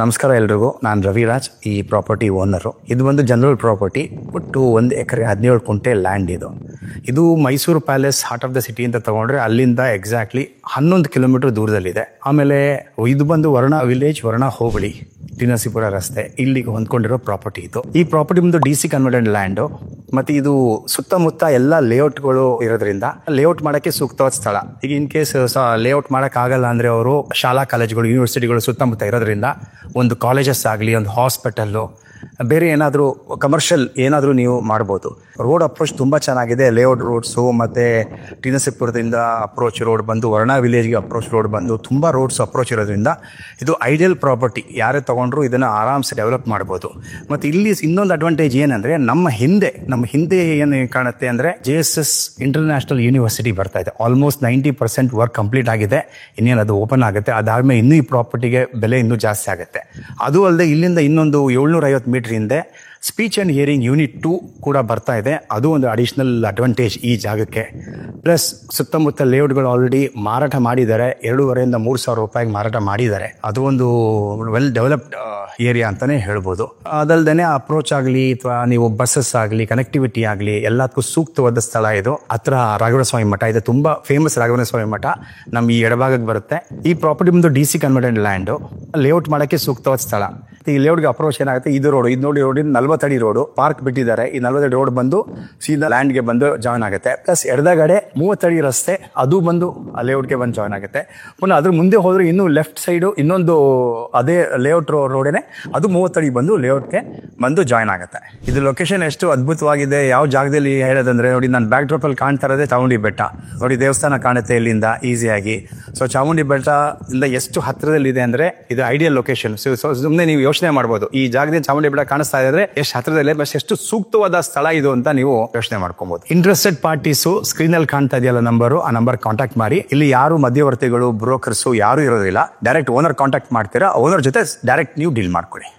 ನಮಸ್ಕಾರ ಎಲ್ರಿಗೂ. ನಾನು ರವಿರಾಜ್, ಈ ಪ್ರಾಪರ್ಟಿ ಓನರು. ಇದು ಒಂದು ಜನರಲ್ ಪ್ರಾಪರ್ಟಿ. ಒಟ್ಟು 1 ಎಕರೆ 17 ಕುಂಟೆ ಲ್ಯಾಂಡ್ ಇದು Mysuru palace heart of the city ಅಂತ ತಗೊಂಡ್ರೆ ಅಲ್ಲಿಂದ ಎಕ್ಸಾಕ್ಟ್ಲಿ 11 ಕಿಲೋಮೀಟರ್ ದೂರದಲ್ಲಿದೆ. ಆಮೇಲೆ ಇದು ಬಂದು ವರ್ಣ ವಿಲೇಜ್, ವರ್ಣ ಹೋಬಳಿ, ಟಿ ನರಸೀಪುರ ರಸ್ತೆ, ಇಲ್ಲಿಗೆ ಹೊಂದ್ಕೊಂಡಿರೋ ಪ್ರಾಪರ್ಟಿ ಇದು. ಈ ಪ್ರಾಪರ್ಟಿ ಬಂದು DC ಕನ್ವರ್ಟೆಡ್ ಲ್ಯಾಂಡು. ಮತ್ತೆ ಇದು ಸುತ್ತಮುತ್ತ ಎಲ್ಲ ಲೇಔಟ್ಗಳು ಇರೋದ್ರಿಂದ ಲೇಔಟ್ ಮಾಡಕ್ಕೆ ಸೂಕ್ತವಾದ ಸ್ಥಳ. ಈಗ ಇನ್ ಕೇಸ್ ಲೇಔಟ್ ಮಾಡಕ್ ಆಗಲ್ಲ ಅಂದ್ರೆ ಅವರು ಶಾಲಾ ಕಾಲೇಜುಗಳು, ಯೂನಿವರ್ಸಿಟಿಗಳು ಸುತ್ತಮುತ್ತ ಇರೋದ್ರಿಂದ ಒಂದು ಕಾಲೇಜಸ್ ಆಗಲಿ, ಒಂದು ಹಾಸ್ಪಿಟಲ್ಲು, ಬೇರೆ ಏನಾದರೂ ಕಮರ್ಷಿಯಲ್ ಏನಾದರೂ ನೀವು ಮಾಡ್ಬೋದು. ರೋಡ್ ಅಪ್ರೋಚ್ ತುಂಬ ಚೆನ್ನಾಗಿದೆ. ಲೇಔಟ್ ರೋಡ್ಸು ಮತ್ತು ಟಿ ನರಸೀಪುರದಿಂದ ಅಪ್ರೋಚ್ ರೋಡ್ ಬಂದು ವರ್ಣ ವಿಲೇಜ್ಗೆ ಅಪ್ರೋಚ್ ರೋಡ್ ಬಂದು ತುಂಬ ರೋಡ್ಸ್ ಅಪ್ರೋಚ್ ಇರೋದ್ರಿಂದ ಇದು ಐಡಿಯಲ್ ಪ್ರಾಪರ್ಟಿ. ಯಾರೇ ತೊಗೊಂಡ್ರು ಇದನ್ನು ಆರಾಮ್ಸೆ ಡೆವಲಪ್ ಮಾಡ್ಬೋದು. ಮತ್ತು ಇಲ್ಲಿ ಇನ್ನೊಂದು ಅಡ್ವಾಂಟೇಜ್ ಏನಂದರೆ ನಮ್ಮ ಹಿಂದೆ ಏನು ಕಾಣುತ್ತೆ ಅಂದರೆ JSS ಇಂಟರ್ನ್ಯಾಷನಲ್ ಯೂನಿವರ್ಸಿಟಿ ಬರ್ತಾ ಇದೆ. ಆಲ್ಮೋಸ್ಟ್ 90% ವರ್ಕ್ ಕಂಪ್ಲೀಟ್ ಆಗಿದೆ. ಇನ್ನೇನು ಅದು ಓಪನ್ ಆಗುತ್ತೆ. ಅದಾದಮೇಲೆ ಇನ್ನೂ ಈ ಪ್ರಾಪರ್ಟಿಗೆ ಬೆಲೆ ಇನ್ನೂ ಜಾಸ್ತಿ ಆಗುತ್ತೆ. ಅದು ಅಲ್ಲದೆ ಇಲ್ಲಿಂದ ಇನ್ನೊಂದು 750 ಮೀಟರ್ ಹಿಂದೆ ಸ್ಪೀಚ್ ಆ್ಯಂಡ್ ಹಿಯರಿಂಗ್ ಯೂನಿಟ್ 2 ಕೂಡ ಬರ್ತಾ ಇದೆ. ಅದು ಒಂದು ಅಡಿಷನಲ್ ಅಡ್ವಾಂಟೇಜ್ ಈ ಜಾಗಕ್ಕೆ. ಪ್ಲಸ್ ಸುತ್ತಮುತ್ತ ಲೇಔಟ್ಗಳು ಆಲ್ರೆಡಿ ಮಾರಾಟ ಮಾಡಿದ್ದಾರೆ. 2,500 3 ಸಾವಿರ ರೂಪಾಯಿಗೆ ಮಾರಾಟ ಮಾಡಿದ್ದಾರೆ. ಅದು ಒಂದು ವೆಲ್ ಡೆವಲಪ್ಡ್ ಏರಿಯಾ ಅಂತಲೇ ಹೇಳ್ಬೋದು. ಅದಲ್ಲದೆ ಅಪ್ರೋಚ್ ಆಗಲಿ ಅಥವಾ ನೀವು ಬಸ್ಸಸ್ ಆಗಲಿ, ಕನೆಕ್ಟಿವಿಟಿ ಆಗಲಿ, ಎಲ್ಲದಕ್ಕೂ ಸೂಕ್ತವಾದ ಸ್ಥಳ ಇದು. ಹತ್ರ ರಾಘವೇಂದ್ರ ಸ್ವಾಮಿ ಮಠ ಇದೆ. ತುಂಬ ಫೇಮಸ್ ರಾಘವೇಂದ್ರ ಸ್ವಾಮಿ ಮಠ ನಮ್ಮ ಈ ಎಡಭಾಗಕ್ಕೆ ಬರುತ್ತೆ. ಈ ಪ್ರಾಪರ್ಟಿ ಬಂದು DC ಕನ್ವರ್ಟೆಡ್ ಲ್ಯಾಂಡು. ಲೇಔಟ್ ಮಾಡೋಕ್ಕೆ ಸೂಕ್ತವಾದ ಸ್ಥಳ. ಈ ಲೇಔಟ್ಗೆ ಅಪ್ರೋಚ್ ಏನಾಗುತ್ತೆ, ಇದು ರೋಡ್, ಇದು ನೋಡಿ ರೋಡ್ 40 ಅಡಿ ರೋಡು, ಪಾರ್ಕ್ ಬಿಟ್ಟಿದ್ದಾರೆ. ಈ 40 ಅಡಿ ರೋಡ್ ಬಂದು ಸೀದಾ ಲ್ಯಾಂಡ್ಗೆ ಬಂದು ಜಾಯ್ನ್ ಆಗುತ್ತೆ. ಪ್ಲಸ್ ಎಡದಗಡೆ 30 ಅಡಿ ರಸ್ತೆ, ಅದು ಬಂದು ಆ ಲೇಔಟ್ಗೆ ಬಂದು ಜಾಯ್ನ್ ಆಗುತ್ತೆ. ಪುನಃ ಅದ್ರ ಮುಂದೆ ಹೋದ್ರೆ ಇನ್ನೂ ಲೆಫ್ಟ್ ಸೈಡು ಇನ್ನೊಂದು ಅದೇ ಲೇಔಟ್ ರೋಡೇನೆ, ಅದು 30 ಅಡಿ ಬಂದು ಲೇಔಟ್ಗೆ ಬಂದು ಜಾಯ್ನ್ ಆಗುತ್ತೆ. ಇದು ಲೊಕೇಶನ್ ಎಷ್ಟು ಅದ್ಭುತವಾಗಿದೆ. ಯಾವ ಜಾಗದಲ್ಲಿ ಹೇಳೋದಂದ್ರೆ ನೋಡಿ, ನಾನು ಬ್ಯಾಕ್ ಡ್ರಾಪ್ ಅಲ್ಲಿ ಕಾಣ್ತಾ ಇರೋದೇ ಚಾಮುಂಡಿ ಬೆಟ್ಟ. ನೋಡಿ, ದೇವಸ್ಥಾನ ಕಾಣುತ್ತೆ ಇಲ್ಲಿಂದ ಈಸಿಯಾಗಿ. ಸೊ ಚಾಮುಂಡಿ ಬೆಟ್ಟದಿಂದ ಎಷ್ಟು ಹತ್ತಿರದಲ್ಲಿದೆ ಅಂದ್ರೆ ಇದು ಐಡಿಯಲ್ ಲೊಕೇಶನ್. ಸೊ ಸುಮ್ಮನೆ ನೀವು ಯೋಚನೆ ಮಾಡ್ಬೋದು, ಈ ಜಾಗದಿಂದ ಚಾಮುಂಡಿ ಬೆಟ್ಟ ಕಾಣಿಸ್ತಾ ಇದ್ರೆ ಎಷ್ಟು ಹತ್ತಿರದಲ್ಲೇ, ಬಸ್ ಎಷ್ಟು ಸೂಕ್ತವಾದ ಸ್ಥಳ ಇದು ಅಂತ ನೀವು ಯೋಚನೆ ಮಾಡ್ಕೊಬಹುದು. ಇಂಟ್ರೆಸ್ಟೆಡ್ ಪಾರ್ಟೀಸು ಸ್ಕ್ರೀನ್ ಅಲ್ಲಿ ಕಾಣ್ತಾ ಇದೆಯಲ್ಲ ನಂಬರು, ಆ ನಂಬರ್ ಕಾಂಟ್ಯಾಕ್ಟ್ ಮಾಡಿ. ಇಲ್ಲಿ ಯಾರು ಮಧ್ಯವರ್ತಿಗಳು, ಬ್ರೋಕರ್ಸು ಯಾರು ಇರೋದಿಲ್ಲ. ಡೈರೆಕ್ಟ್ ಓನರ್ ಕಾಂಟ್ಯಾಕ್ಟ್ ಮಾಡ್ತೀರಾ. ಓನರ್ ಜೊತೆ ಡೈರೆಕ್ಟ್ ನೀವು ಡೀಲ್ ಮಾಡ್ಕೊಳ್ಳಿ.